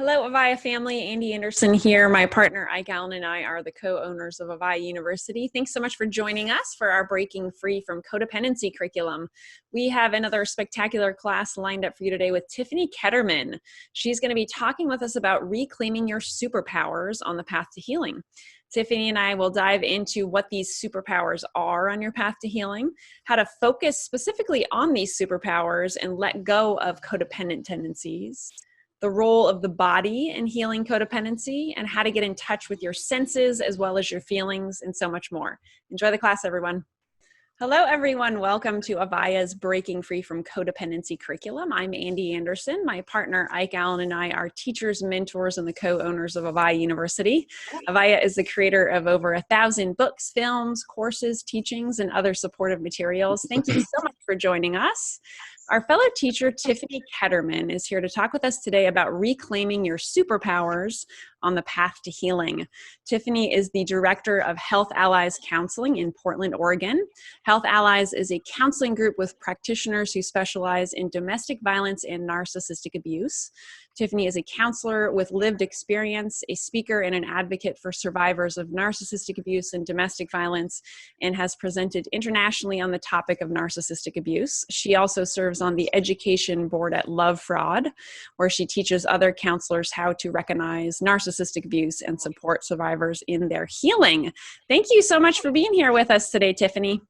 Hello, AVAIYA family. Andy Anderson here. My partner, Ike Allen, and I are the co-owners of AVAIYA University. Thanks so much for joining us for our Breaking Free from Codependency curriculum. We have another spectacular class lined up for you today with Tiffany Kettermann. She's going to be talking with us about reclaiming your superpowers on the path to healing. Tiffany and I will dive into what these superpowers are on your path to healing, how to focus specifically on these superpowers and let go of codependent tendencies, the role of the body in healing codependency, and how to get in touch with your senses as well as your feelings, and so much more. Enjoy the class, everyone. Hello, everyone. Welcome to AVAIYA's Breaking Free from Codependency curriculum. I'm Andy Anderson. My partner, Ike Allen, and I are teachers, mentors, and the co-owners of AVAIYA University. AVAIYA is the creator of over 1,000 books, films, courses, teachings, and other supportive materials. Thank you so much for joining us. Our fellow teacher, Tiffany Kettermann, is here to talk with us today about reclaiming your superpowers on the path to healing. Tiffany is the director of Health Allies Counseling in Portland, Oregon. Health Allies is a counseling group with practitioners who specialize in domestic violence and narcissistic abuse. Tiffany is a counselor with lived experience, a speaker and an advocate for survivors of narcissistic abuse and domestic violence, and has presented internationally on the topic of narcissistic abuse. She also serves on the education board at Love Fraud, where she teaches other counselors how to recognize narcissistic abuse and support survivors in their healing. Thank you so much for being here with us today, Tiffany.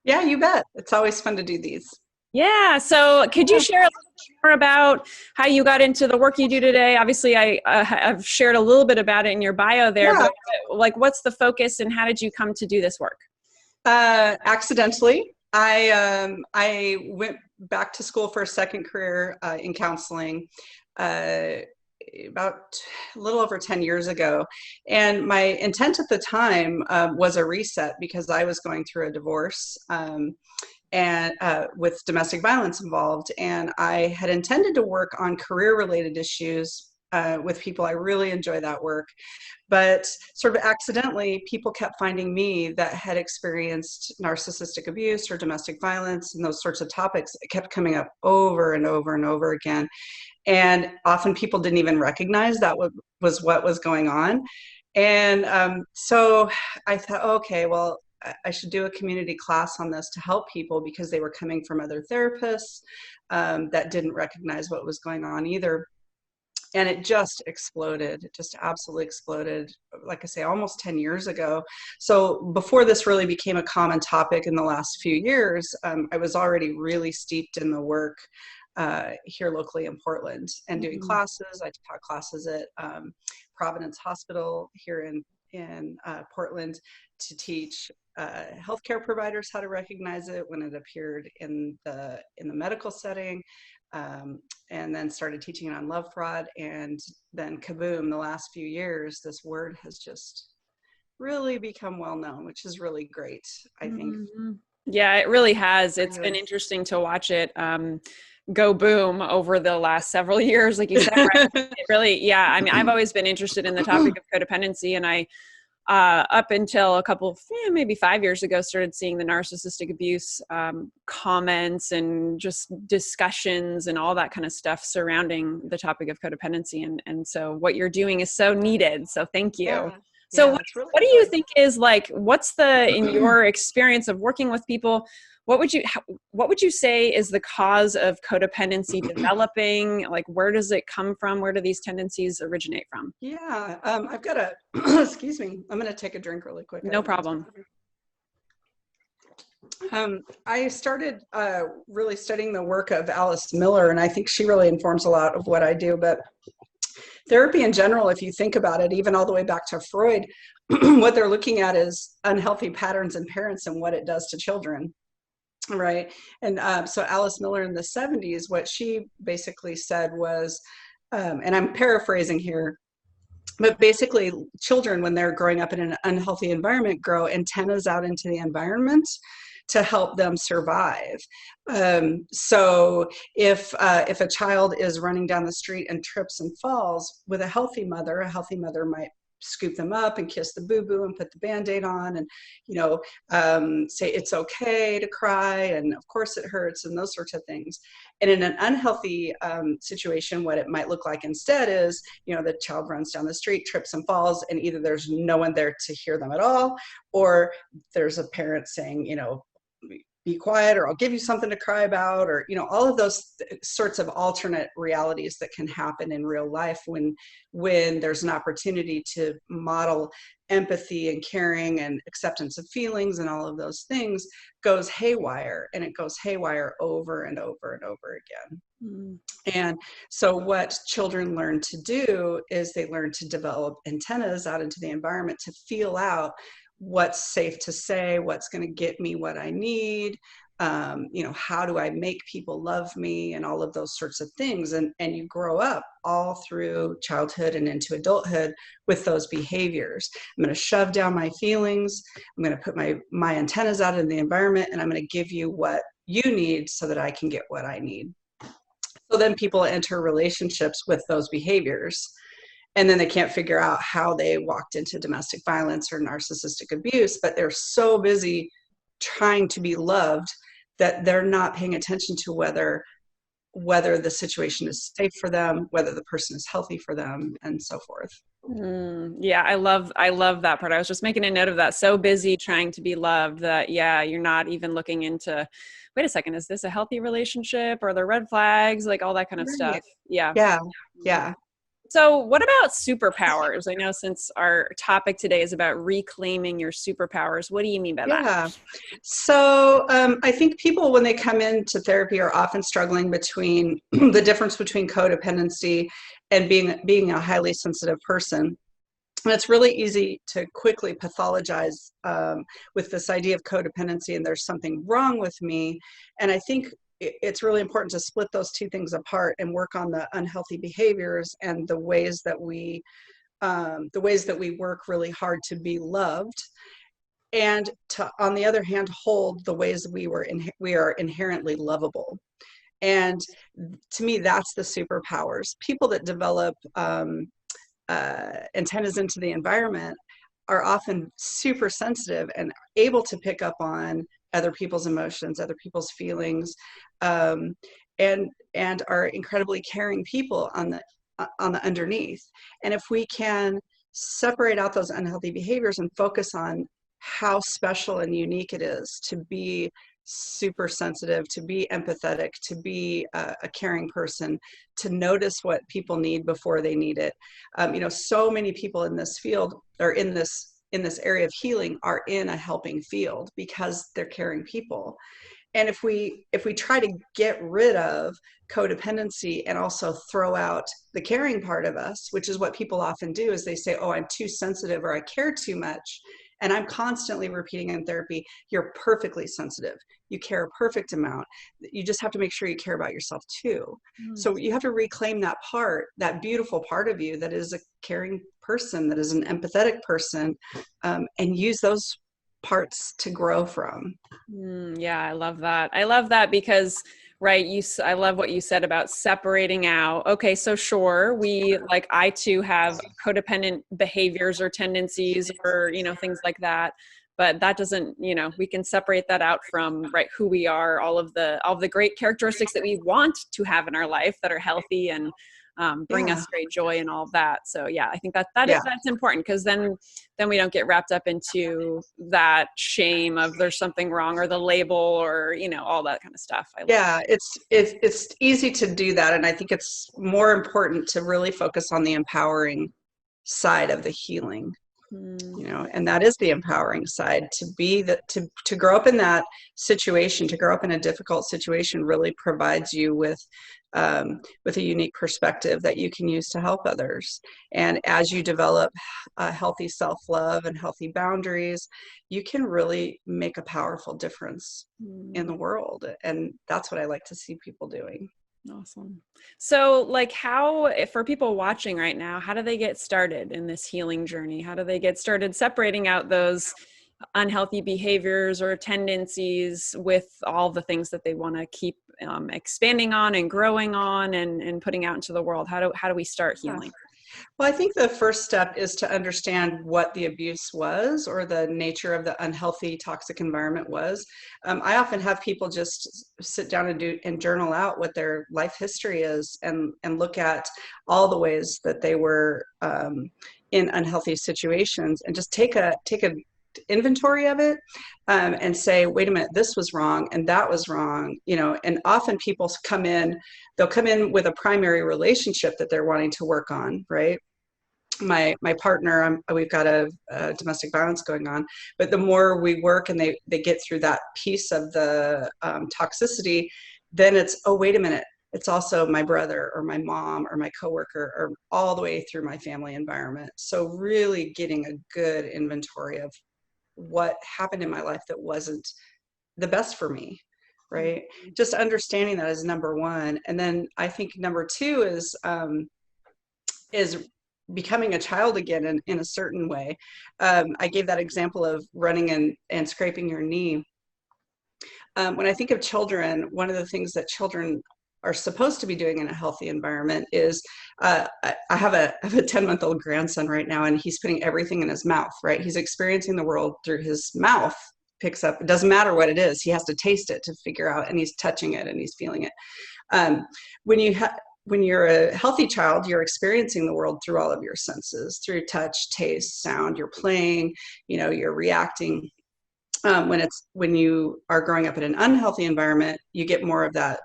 Yeah, you bet. It's always fun to do these. Yeah, so could you share a little bit more about how you got into the work you do today? Obviously, I've shared a little bit about it in your bio there, Yeah. but like, what's the focus and how did you come to do this work? Accidentally, I went back to school for a second career in counseling about a little over 10 years ago. And my intent at the time was a reset because I was going through a divorce and with domestic violence involved. And I had intended to work on career-related issues with people. I really enjoy that work. But sort of accidentally, people kept finding me that had experienced narcissistic abuse or domestic violence, and those sorts of topics kept coming up over and over and over again. And often people didn't even recognize that was what was going on. And so I thought, okay, well, I should do a community class on this to help people because they were coming from other therapists that didn't recognize what was going on either. And it just exploded. It just absolutely exploded, like I say, almost 10 years ago. So before this really became a common topic in the last few years, I was already really steeped in the work here locally in Portland and doing classes. I taught classes at Providence Hospital here in Portland to teach healthcare providers how to recognize it when it appeared in the medical setting. And then started teaching it on Love Fraud, and then kaboom, the last few years, this word has just really become well known, which is really great, I think. Yeah, it really has. It's been interesting to watch it go boom over the last several years, like you said, right? It really, yeah, I mean, I've always been interested in the topic of codependency, and I up until a couple, maybe 5 years ago, started seeing the narcissistic abuse comments and just discussions and all that kind of stuff surrounding the topic of codependency. And so what you're doing is so needed. So thank you. Yeah. So Yeah, what do you think is like, what's in your experience of working with people, what would you say is the cause of codependency developing? Like, where does it come from? Where do these tendencies originate from? Yeah, I've got a, excuse me, I'm going to take a drink really quick. No problem. I started really studying the work of Alice Miller, and I think she really informs a lot of what I do. But therapy in general, if you think about it, even all the way back to Freud, what they're looking at is unhealthy patterns in parents and what it does to children. Right. And so Alice Miller in the 70s, what she basically said was, and I'm paraphrasing here, but basically children, when they're growing up in an unhealthy environment, grow antennas out into the environment to help them survive. So if a child is running down the street and trips and falls, with a healthy mother might scoop them up and kiss the boo-boo and put the Band-Aid on and, say it's okay to cry and of course it hurts and those sorts of things. And in an unhealthy situation, what it might look like instead is, the child runs down the street, trips and falls, and either there's no one there to hear them at all, or there's a parent saying, be quiet, or I'll give you something to cry about, or, all of those sorts of alternate realities that can happen in real life when there's an opportunity to model empathy and caring and acceptance of feelings and all of those things goes haywire, and it goes haywire over and over and over again. And so what children learn to do is they learn to develop antennas out into the environment to feel out what's safe to say, what's going to get me what I need, how do I make people love me, and all of those sorts of things. And you grow up all through childhood and into adulthood with those behaviors. I'm going to shove down my feelings. I'm going to put my antennas out in the environment, and I'm going to give you what you need so that I can get what I need. So then people enter relationships with those behaviors. And then they can't figure out how they walked into domestic violence or narcissistic abuse, but they're so busy trying to be loved that they're not paying attention to whether the situation is safe for them, whether the person is healthy for them, and so forth. Yeah, I love that part. I was just making a note of that. So busy trying to be loved that, you're not even looking into, wait a second, is this a healthy relationship? Or are there red flags? Like all that kind of stuff. Yeah. So what about superpowers? I know since our topic today is about reclaiming your superpowers, what do you mean by that? So I think people, when they come into therapy, are often struggling between the difference between codependency and being a highly sensitive person. And it's really easy to quickly pathologize with this idea of codependency, and there's something wrong with me. And I think it's really important to split those two things apart and work on the unhealthy behaviors and the ways that we work really hard to be loved, and to, on the other hand, hold the ways that we are inherently lovable. And to me, that's the superpowers. People that develop antennas into the environment are often super sensitive and able to pick up on other people's emotions, other people's feelings, and are incredibly caring people on the underneath. And if we can separate out those unhealthy behaviors and focus on how special and unique it is to be super sensitive, to be empathetic, to be a caring person, to notice what people need before they need it. So many people in this field, or in this area of healing, are in a helping field because they're caring people. And if we try to get rid of codependency and also throw out the caring part of us, which is what people often do, is they say, oh, I'm too sensitive, or I care too much. And I'm constantly repeating in therapy, you're perfectly sensitive. You care a perfect amount. You just have to make sure you care about yourself too. So you have to reclaim that part, that beautiful part of you that is a caring person, that is an empathetic person, and use those parts to grow from. Yeah, I love that. I love that because, right, I love what you said about separating out. Okay, so sure, I too have codependent behaviors or tendencies or, things like that. But that doesn't, we can separate that out from, right, who we are, all of the great characteristics that we want to have in our life that are healthy and bring us great joy and all of that. So yeah, I think that's important, because then we don't get wrapped up into that shame of there's something wrong, or the label, or all that kind of stuff. It's easy to do that, and I think it's more important to really focus on the empowering side of the healing. And that is the empowering side. To grow up in that situation, to grow up in a difficult situation, really provides you with a unique perspective that you can use to help others. And as you develop a healthy self-love and healthy boundaries, you can really make a powerful difference in the world. And that's what I like to see people doing. Awesome. So for people watching right now, how do they get started in this healing journey? How do they get started separating out those unhealthy behaviors or tendencies with all the things that they want to keep expanding on and growing on and putting out into the world? How do we start healing? Well, I think the first step is to understand what the abuse was or the nature of the unhealthy, toxic environment was. I often have people just sit down and journal out what their life history is, and look at all the ways that they were in unhealthy situations, and just take a inventory of it, and say, wait a minute, this was wrong and that was wrong, you know. And often people they'll come in with a primary relationship that they're wanting to work on, right? My partner, we've got a domestic violence going on, but the more we work and they get through that piece of the toxicity, then it's, oh, wait a minute, it's also my brother or my mom or my coworker, or all the way through my family environment. So really getting a good inventory of what happened in my life that wasn't the best for me, right? Mm-hmm. Just understanding that is number one. And then I think number two is becoming a child again in a certain way. I gave that example of running and scraping your knee. When I think of children, one of the things that children are supposed to be doing in a healthy environment is, I have a 10-month-old grandson right now, and he's putting everything in his mouth, right? He's experiencing the world through his mouth, picks up, it doesn't matter what it is, he has to taste it to figure out, and he's touching it and he's feeling it. Um, when you're a healthy child, you're experiencing the world through all of your senses, through touch, taste, sound, you're playing, you know, you're reacting. When you are growing up in an unhealthy environment, you get more of that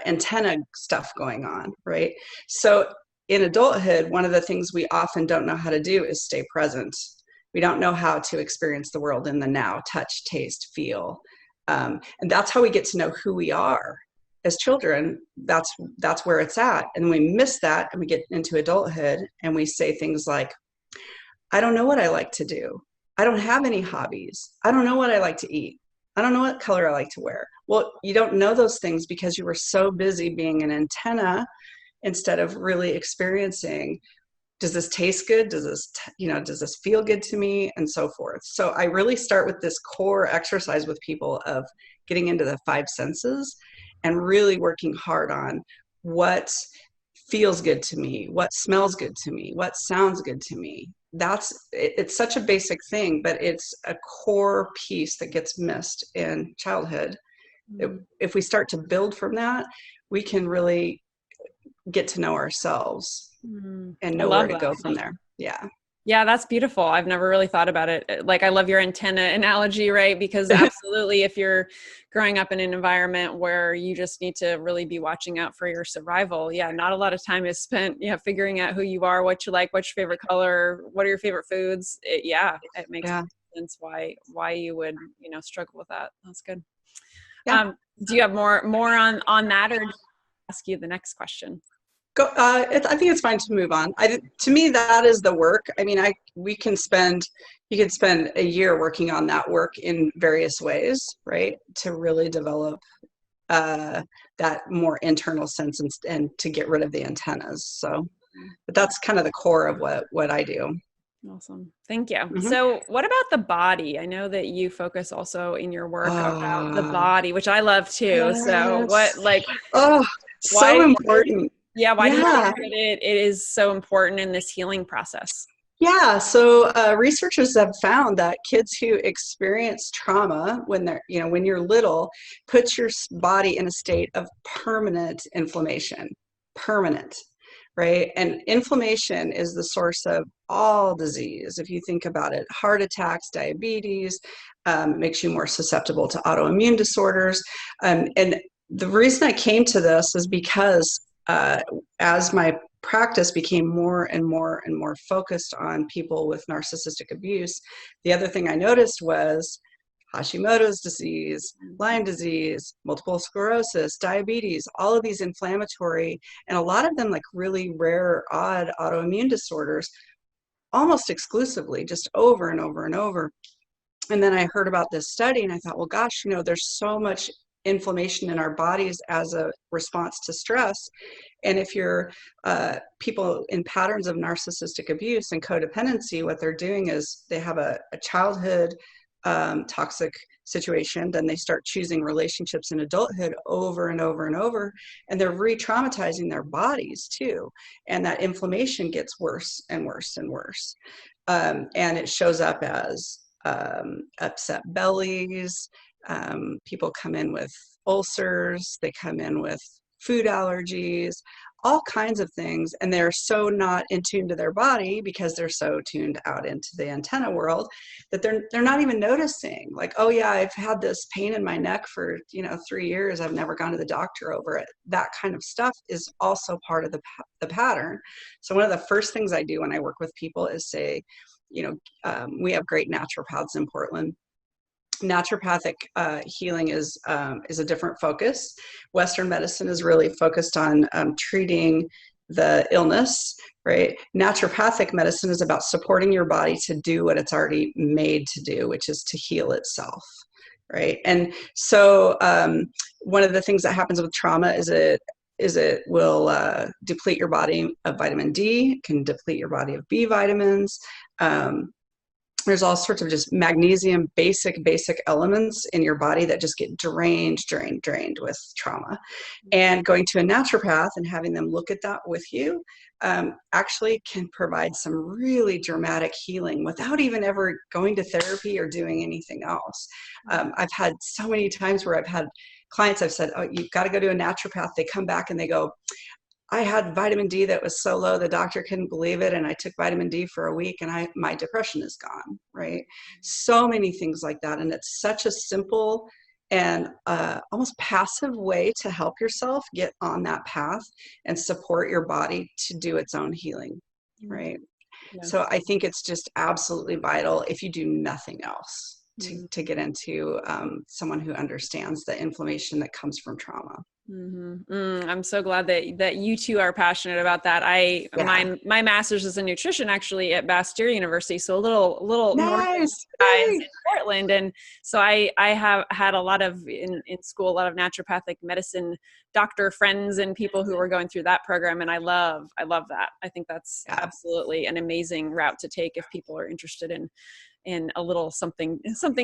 antenna stuff going on, right? So in adulthood, one of the things we often don't know how to do is stay present. We don't know how to experience the world in the now, touch, taste, feel. And that's how we get to know who we are. As children, that's where it's at. And we miss that, and we get into adulthood and we say things like, I don't know what I like to do. I don't have any hobbies. I don't know what I like to eat. I don't know what color I like to wear. Well, you don't know those things because you were so busy being an antenna instead of really experiencing, does this taste good? Does this feel good to me? And so forth. So I really start with this core exercise with people of getting into the five senses and really working hard on what feels good to me, what smells good to me, what sounds good to me. It's such a basic thing, but it's a core piece that gets missed in childhood. If we start to build from that, we can really get to know ourselves and know where to go from there. Yeah. Yeah, that's beautiful. I've never really thought about it. Like, I love your antenna analogy, right? Because absolutely, if you're growing up in an environment where you just need to really be watching out for your survival, yeah, not a lot of time is spent, figuring out who you are, what you like, what's your favorite color, what are your favorite foods. It makes sense why you would, struggle with that. That's good. Yeah. Do you have more on that, or do I ask you the next question? I think it's fine to move on. To me, that is the work. I mean, you can spend a year working on that work in various ways, right? To really develop that more internal sense and to get rid of the antennas. So, but that's kind of the core of what I do. Awesome. Thank you. Mm-hmm. So what about the body? I know that you focus also in your work about the body, which I love too. Yes. So so important. Yeah. Why do you think that it is so important in this healing process? Yeah. So researchers have found that kids who experience trauma when you're little, puts your body in a state of permanent inflammation, permanent, right? And inflammation is the source of all disease. If you think about it, heart attacks, diabetes, makes you more susceptible to autoimmune disorders. And the reason I came to this is because as my practice became more and more and more focused on people with narcissistic abuse, the other thing I noticed was Hashimoto's disease, Lyme disease, multiple sclerosis, diabetes, all of these inflammatory, and a lot of them like really rare, odd autoimmune disorders, almost exclusively, just over and over and over. And then I heard about this study and I thought, well, gosh, there's so much inflammation in our bodies as a response to stress. And if you're people in patterns of narcissistic abuse and codependency, what they're doing is they have a childhood toxic situation, then they start choosing relationships in adulthood over and over and over, and they're re-traumatizing their bodies too. And that inflammation gets worse and worse and worse. And it shows up as upset bellies. People come in with ulcers, they come in with food allergies, all kinds of things. And they're so not in tune to their body because they're so tuned out into the antenna world that they're not even noticing. Like, oh yeah, I've had this pain in my neck for 3 years. I've never gone to the doctor over it. That kind of stuff is also part of the pattern. So one of the first things I do when I work with people is say, we have great naturopaths in Portland. Naturopathic healing is a different focus. Western medicine is really focused on treating the illness, right? Naturopathic medicine is about supporting your body to do what it's already made to do, which is to heal itself, right? And so one of the things that happens with trauma is it will deplete your body of vitamin D, it can deplete your body of B vitamins. There's all sorts of just magnesium, basic elements in your body that just get drained with trauma. And going to a naturopath and having them look at that with you actually can provide some really dramatic healing without even ever going to therapy or doing anything else. I've had so many times where I've had clients, I've said, oh, you've got to go to a naturopath. They come back and they go, I had vitamin D that was so low, the doctor couldn't believe it. And I took vitamin D for a week and my depression is gone, right? So many things like that. And it's such a simple and almost passive way to help yourself get on that path and support your body to do its own healing, right? Yeah. So I think it's just absolutely vital, if you do nothing else, to get into someone who understands the inflammation that comes from trauma. I'm so glad that you two are passionate about that. My master's is in nutrition actually at AVAIYA University, so a little nice. Guys in Portland, and so I have had a lot of in school a lot of naturopathic medicine doctor friends and people who were going through that program, and I love that. I think that's absolutely an amazing route to take if people are interested in a little something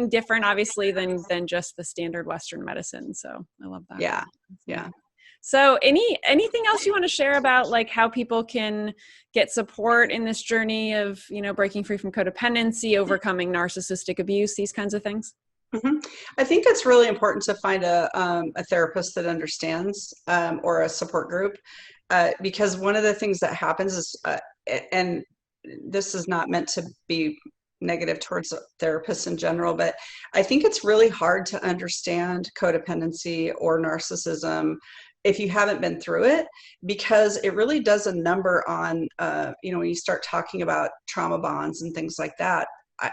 different, obviously, than just the standard Western medicine. So I love that. Yeah. So anything else you want to share about like how people can get support in this journey of, breaking free from codependency, overcoming narcissistic abuse, these kinds of things? Mm-hmm. I think it's really important to find a therapist that understands, or a support group, because one of the things that happens is, and this is not meant to be negative towards therapists in general, but I think it's really hard to understand codependency or narcissism if you haven't been through it, because it really does a number on, when you start talking about trauma bonds and things like that.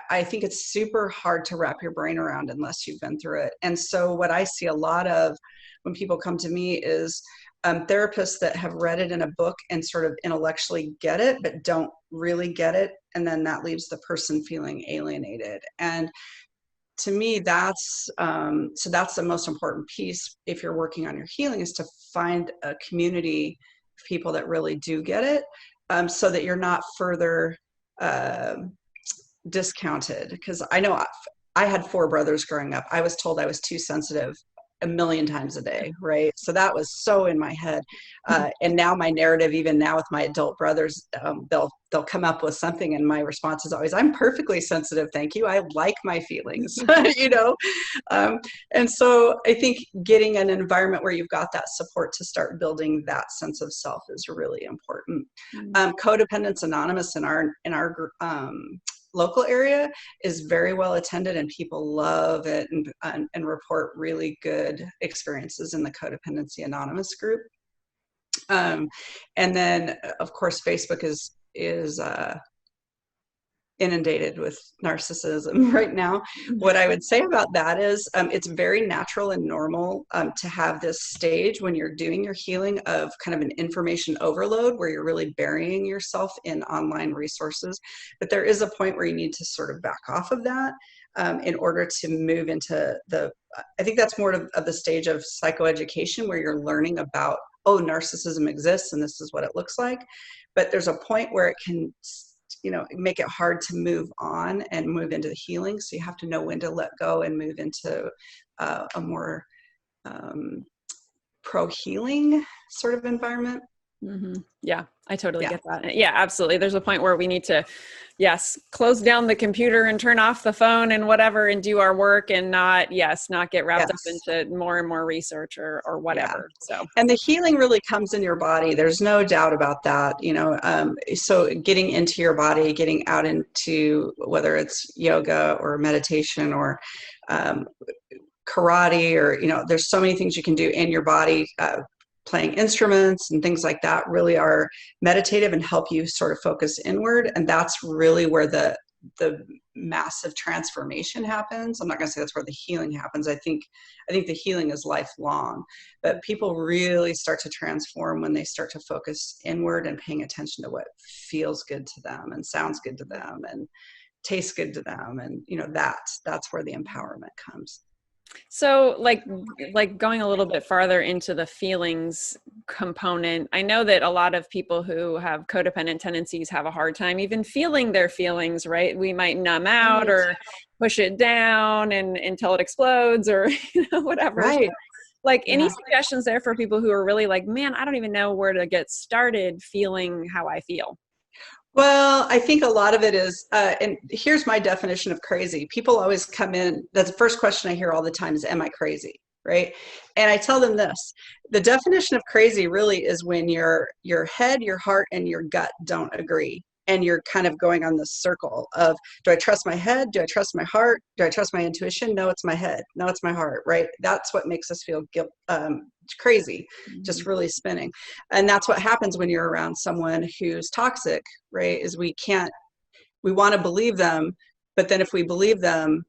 I think it's super hard to wrap your brain around unless you've been through it. And so what I see a lot of when people come to me is therapists that have read it in a book and sort of intellectually get it, but don't really get it. And then that leaves the person feeling alienated. And to me, that's the most important piece if you're working on your healing, is to find a community of people that really do get it, so that you're not further discounted. Because I know I had 4 brothers growing up. I was told I was too sensitive a million times a day, right? So that was so in my head. And now my narrative, even now with my adult brothers, they'll come up with something, and my response is always, I'm perfectly sensitive, thank you. I like my feelings, and so I think getting an environment where you've got that support to start building that sense of self is really important. Codependence Anonymous in our local area is very well attended, and people love it and report really good experiences in the Codependency Anonymous group. And then of course Facebook is inundated with narcissism right now. What I would say about that is it's very natural and normal to have this stage when you're doing your healing of kind of an information overload where you're really burying yourself in online resources. But there is a point where you need to sort of back off of that in order to move into I think that's more of the stage of psychoeducation where you're learning about, oh, narcissism exists and this is what it looks like. But there's a point where it make it hard to move on and move into the healing. So you have to know when to let go and move into a more pro-healing sort of environment. Mm-hmm. Yeah, I totally Yeah. get that. Yeah, absolutely. There's a point where we need to, yes, close down the computer and turn off the phone and whatever and do our work and not get wrapped up into more and more research or whatever. So, and the healing really comes in your body. There's no doubt about that. So getting into your body, getting out into whether it's yoga or meditation or karate or, there's so many things you can do in your body. Playing instruments and things like that really are meditative and help you sort of focus inward. And that's really where the massive transformation happens. I'm not going to say that's where the healing happens. I think the healing is lifelong, but people really start to transform when they start to focus inward and paying attention to what feels good to them and sounds good to them and tastes good to them. And, that's where the empowerment comes. So like going a little bit farther into the feelings component, I know that a lot of people who have codependent tendencies have a hard time even feeling their feelings, right? We might numb out or push it down and until it explodes or whatever. Right. Like any suggestions there for people who are really like, man, I don't even know where to get started feeling how I feel? Well, I think a lot of it is, and here's my definition of crazy. People always come in, that's the first question I hear all the time is, am I crazy? Right? And I tell them this, the definition of crazy really is when your head, your heart, and your gut don't agree. And you're kind of going on this circle of, do I trust my head? Do I trust my heart? Do I trust my intuition? No, it's my head. No, it's my heart, right? That's what makes us feel crazy, just really spinning. And that's what happens when you're around someone who's toxic, right? Is we want to believe them, but then if we believe them,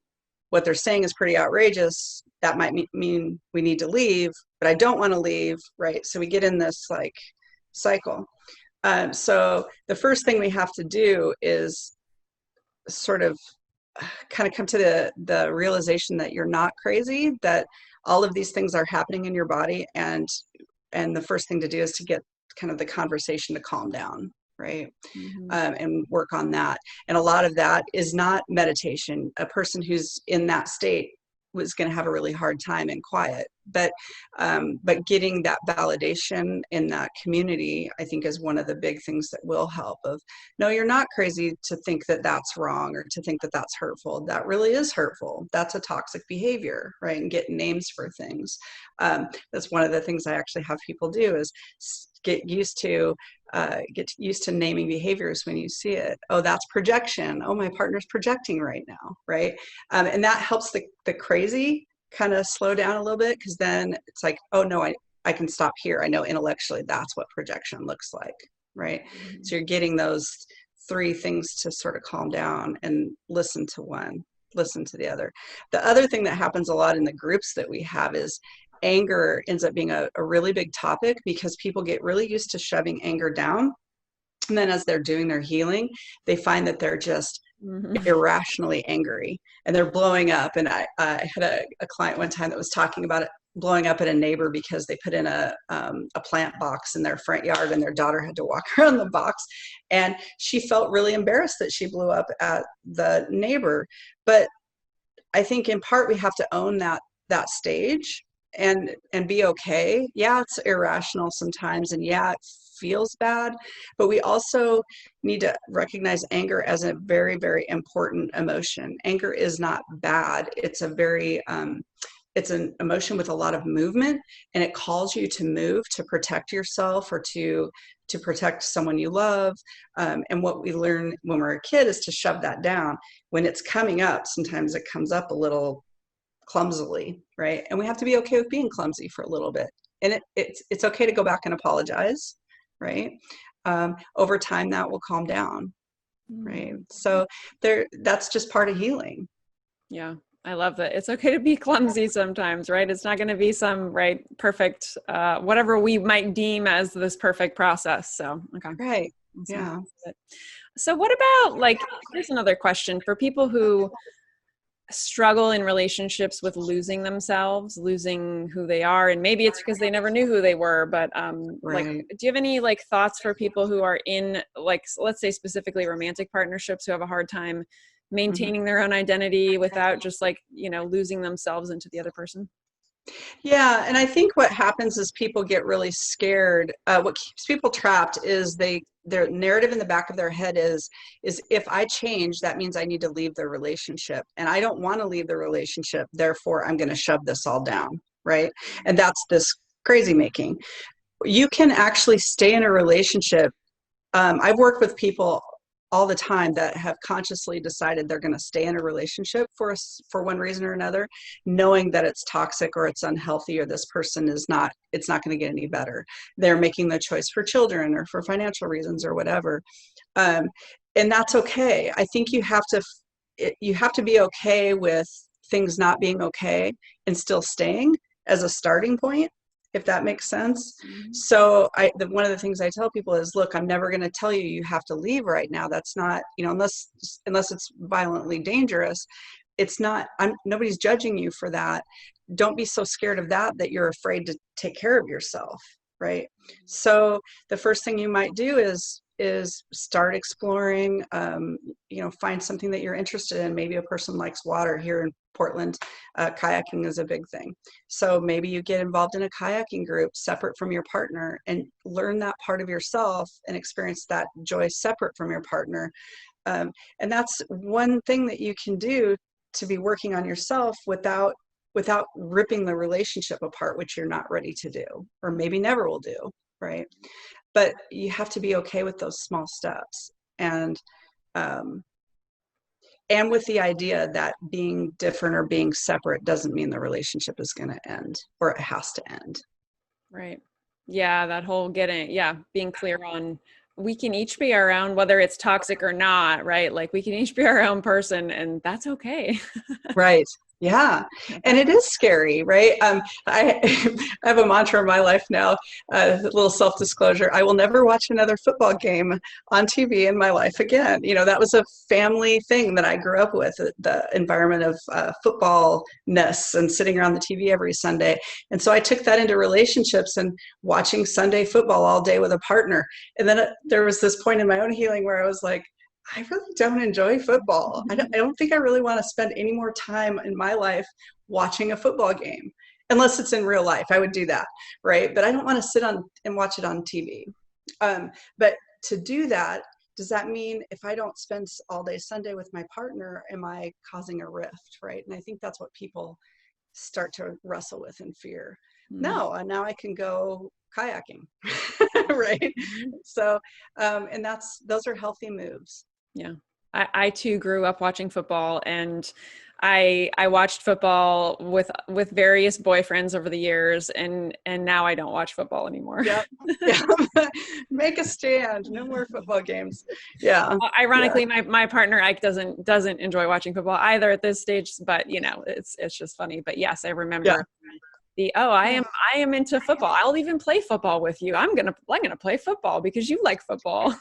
what they're saying is pretty outrageous. That might mean we need to leave, but I don't want to leave, right? So we get in this like cycle. So the first thing we have to do is sort of kind of come to the realization that you're not crazy, that all of these things are happening in your body. And the first thing to do is to get kind of the conversation to calm down, right? And work on that. And a lot of that is not meditation. A person who's in that state was going to have a really hard time in quiet, but getting that validation in that community, I think, is one of the big things that will help. Of, no, you're not crazy to think that that's wrong or to think that that's hurtful. That really is hurtful. That's a toxic behavior, right? And get names for things. That's one of the things I actually have people do is get used to naming behaviors when you see it. Oh, that's projection. Oh, my partner's projecting right now, right? And that helps the crazy kind of slow down a little bit, because then it's like, oh no, I can stop here. I know intellectually that's what projection looks like, right? So you're getting those three things to sort of calm down and listen to one, listen to the other. The other thing that happens a lot in the groups that we have is anger ends up being a really big topic, because people get really used to shoving anger down. And then as they're doing their healing, they find that they're just irrationally angry and they're blowing up. And I had a client one time that was talking about it, blowing up at a neighbor because they put in a plant box in their front yard and their daughter had to walk around the box. And she felt really embarrassed that she blew up at the neighbor. But I think in part we have to own that stage and be okay. Yeah, it's irrational sometimes, and yeah, it feels bad, but we also need to recognize anger as a very, very important emotion. Anger is not bad. It's a very it's an emotion with a lot of movement, and it calls you to move, to protect yourself or to protect someone you love. And what we learn when we're a kid is to shove that down. When it's coming up, sometimes it comes up a little clumsily, right? And we have to be okay with being clumsy for a little bit. And it's okay to go back and apologize, right? Over time, that will calm down, right? So that's just part of healing. Yeah, I love that. It's okay to be clumsy sometimes, right? It's not going to be some perfect, whatever we might deem as this perfect process. So, okay. Right. Yeah. So what about here's another question for people who struggle in relationships with losing themselves, losing who they are, and maybe it's because they never knew who they were. But like, Right. do you have any like thoughts for people who are in, like, let's say specifically romantic partnerships, who have a hard time Mhm. maintaining their own identity without just like, losing themselves into the other person? Yeah, and I think what happens is people get really scared. What keeps people trapped is their narrative in the back of their head is if I change, that means I need to leave the relationship, and I don't want to leave the relationship. Therefore, I'm going to shove this all down, right? And that's this crazy making. You can actually stay in a relationship. I've worked with people all the time that have consciously decided they're going to stay in a relationship for one reason or another, knowing that it's toxic or it's unhealthy or this person is not, it's not going to get any better. They're making the choice for children or for financial reasons or whatever, um, and that's okay. I think you have to be okay with things not being okay and still staying as a starting point, if that makes sense. Mhm. So one of the things I tell people is, look, I'm never going to tell you you have to leave right now. That's not, unless it's violently dangerous. It's not, nobody's judging you for that. Don't be so scared of that you're afraid to take care of yourself, right? So the first thing you might do is start exploring, find something that you're interested in. Maybe a person likes water. Here in Portland, kayaking is a big thing. So maybe you get involved in a kayaking group separate from your partner and learn that part of yourself and experience that joy separate from your partner. And that's one thing that you can do to be working on yourself without ripping the relationship apart, which you're not ready to do, or maybe never will do, right? But you have to be okay with those small steps, um, and with the idea that being different or being separate doesn't mean the relationship is going to end or it has to end. Right. Yeah, that whole being clear on, we can each be our own, whether it's toxic or not, right? Like we can each be our own person, and that's okay. Right. Yeah. And it is scary, right? I, I have a mantra in my life now, a little self-disclosure. I will never watch another football game on TV in my life again. That was a family thing that I grew up with, the environment of footballness and sitting around the TV every Sunday. And so I took that into relationships and watching Sunday football all day with a partner. And then there was this point in my own healing where I was like, I really don't enjoy football. I don't think I really want to spend any more time in my life watching a football game, unless it's in real life. I would do that, right? But I don't want to sit on and watch it on TV. But to do that, does that mean if I don't spend all day Sunday with my partner, am I causing a rift, right? And I think that's what people start to wrestle with in fear. Mm. No, and now I can go kayaking, right? So, and those are healthy moves. Yeah. I too grew up watching football, and I watched football with various boyfriends over the years, and now I don't watch football anymore. Yep. Yeah. Make a stand. No more football games. Yeah. Yeah. Ironically, my partner Ike doesn't enjoy watching football either at this stage, but it's just funny. But yes, I Yeah. remember I am into football. I'll even play football with you. I'm gonna play football because you like football.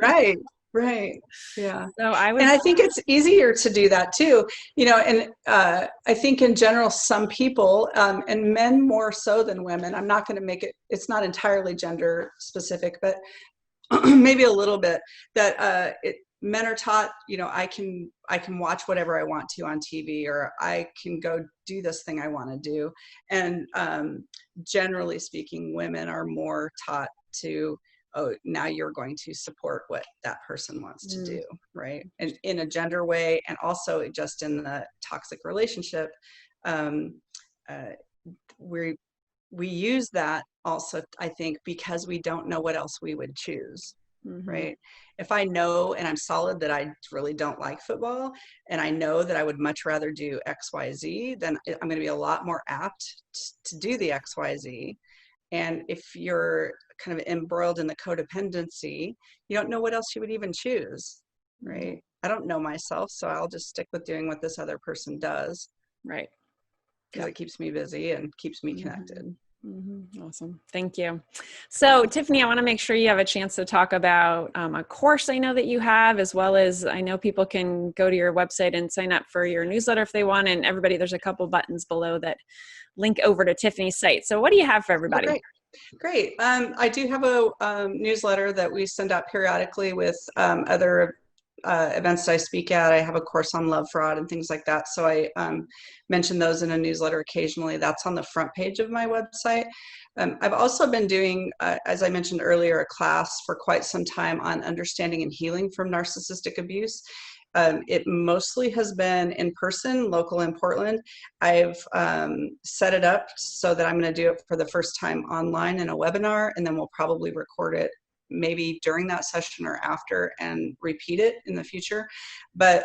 Right. Right. Yeah. So I And was I think it's easier to do that too, and I think in general, some people, and men more so than women, I'm not going to make it's not entirely gender specific, but maybe a little bit, that men are taught, I can watch whatever I want to on TV, or I can go do this thing I want to do. And generally speaking, women are more taught to, oh, now you're going to support what that person wants to do, right? And in a gender way, and also just in the toxic relationship, um, uh, we use that also, I think, because we don't know what else we would choose. Right. If I know and I'm solid that I really don't like football, and I know that I would much rather do XYZ, then I'm going to be a lot more apt to do the XYZ. And if you're kind of embroiled in the codependency, you don't know what else you would even choose. Right. I don't know myself, so I'll just stick with doing what this other person does. right. Because it keeps me busy and keeps me connected. Awesome. Thank you. So, Tiffany, I want to make sure you have a chance to talk about a course I know that you have, as well as I know people can go to your website and sign up for your newsletter if they want. And everybody, there's a couple buttons below that link over to Tiffany's site. So what do you have for Oh, everybody? great. Great. I do have a newsletter that we send out periodically with other events that I speak at. I have a course on love fraud and things like that. So I mention those in a newsletter occasionally. That's on the front page of my website. I've also been doing, as I mentioned earlier, a class for quite some time on understanding and healing from narcissistic abuse. It mostly has been in person, local in Portland. I've set it up so that I'm going to do it for the first time online in a webinar, and then we'll probably record it maybe during that session or after and repeat it in the future. But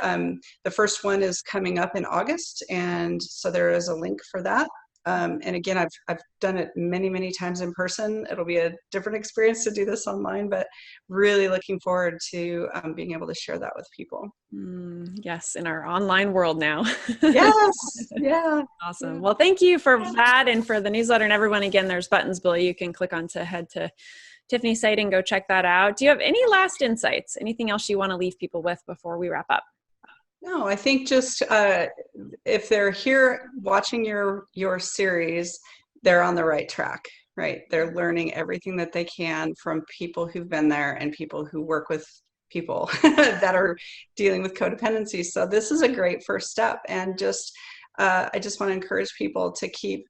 the first one is coming up in August, and so there is a link for that. And again, I've done it many, many times in person. It'll be a different experience to do this online, but really looking forward to being able to share that with people. Yes, in our online world now. Yes, yeah. Awesome. Yeah. Well, thank you for that and for the newsletter and everyone. Again, there's buttons below. You can click on to head to Tiffany's site and go check that out. Do you have any last insights? Anything else you want to leave people with before we wrap up? No, I think just if they're here watching your series, they're on the right track, right? They're learning everything that they can from people who've been there and people who work with people that are dealing with codependency. So this is a great first step, and just I just want to encourage people to keep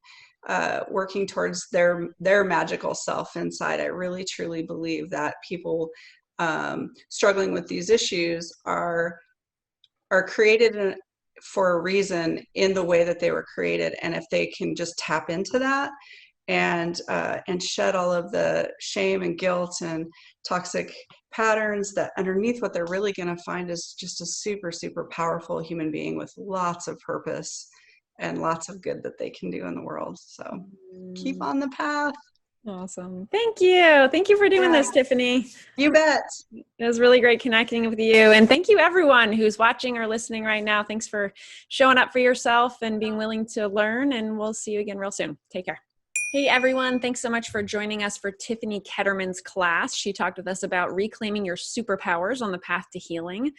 working towards their magical self inside. I really truly believe that people struggling with these issues are created for a reason in the way that they were created. And if they can just tap into that and shed all of the shame and guilt and toxic patterns, that underneath what they're really going to find is just a super, super powerful human being with lots of purpose and lots of good that they can do in the world. So keep on the path. Awesome. Thank you. Thank you for doing this, Tiffany. You bet. It was really great connecting with you. And thank you everyone who's watching or listening right now. Thanks for showing up for yourself and being willing to learn. And we'll see you again real soon. Take care. Hey everyone, thanks so much for joining us for Tiffany Kettermann's class. She talked with us about reclaiming your superpowers on the path to healing.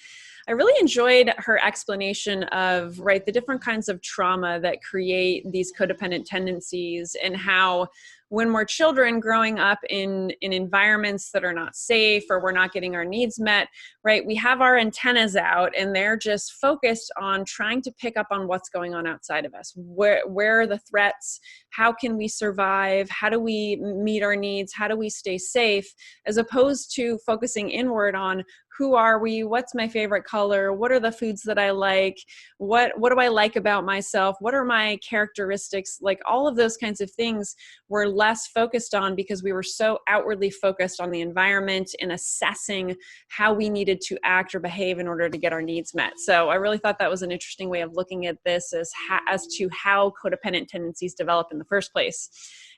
I really enjoyed her explanation of, the different kinds of trauma that create these codependent tendencies, and how when we're children growing up in environments that are not safe, or we're not getting our needs met, we have our antennas out and they're just focused on trying to pick up on what's going on outside of us. Where are the threats? How can we survive? How do we meet our needs? How do we stay safe? As opposed to focusing inward on who are we? What's my favorite color? What are the foods that I like? What do I like about myself? What are my characteristics? All of those kinds of things were less focused on because we were so outwardly focused on the environment and assessing how we needed to act or behave in order to get our needs met. So I really thought that was an interesting way of looking at this as to how codependent tendencies develop in the first place.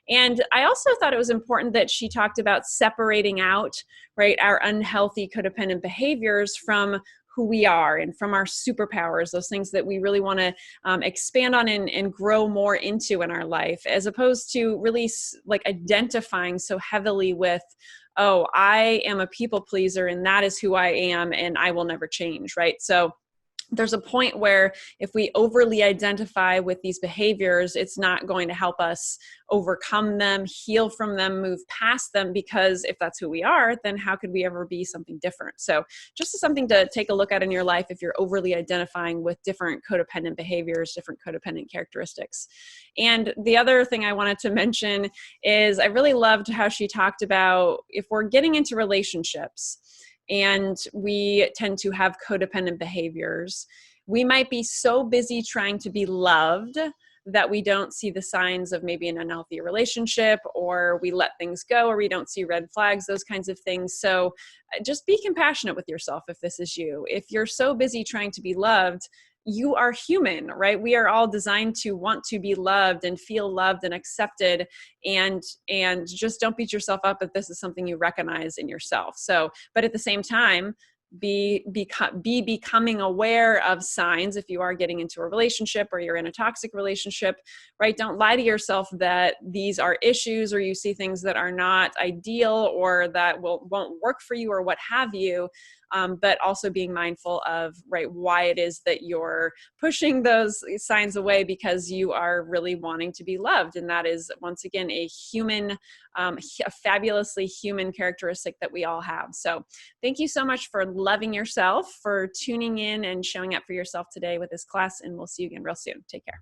And I also thought it was important that she talked about separating out, our unhealthy codependent behaviors from who we are and from our superpowers, those things that we really want to expand on and grow more into in our life, as opposed to really identifying so heavily with, oh, I am a people pleaser and that is who I am and I will never change, So there's a point where if we overly identify with these behaviors, it's not going to help us overcome them, heal from them, move past them, because if that's who we are, then how could we ever be something different? So just as something to take a look at in your life if you're overly identifying with different codependent behaviors, different codependent characteristics. And the other thing I wanted to mention is I really loved how she talked about if we're getting into relationships and we tend to have codependent behaviors, we might be so busy trying to be loved that we don't see the signs of maybe an unhealthy relationship, or we let things go, or we don't see red flags, those kinds of things. So just be compassionate with yourself if this is you. If you're so busy trying to be loved, you are human, We are all designed to want to be loved and feel loved and accepted, and just don't beat yourself up if this is something you recognize in yourself. So, but at the same time, be becoming aware of signs if you are getting into a relationship or you're in a toxic relationship, right? Don't lie to yourself that these are issues, or you see things that are not ideal or that won't work for you or what have you. But also being mindful of, right, why it is that you're pushing those signs away, because you are really wanting to be loved. And that is, once again, a human, a fabulously human characteristic that we all have. So thank you so much for loving yourself, for tuning in and showing up for yourself today with this class. And we'll see you again real soon. Take care.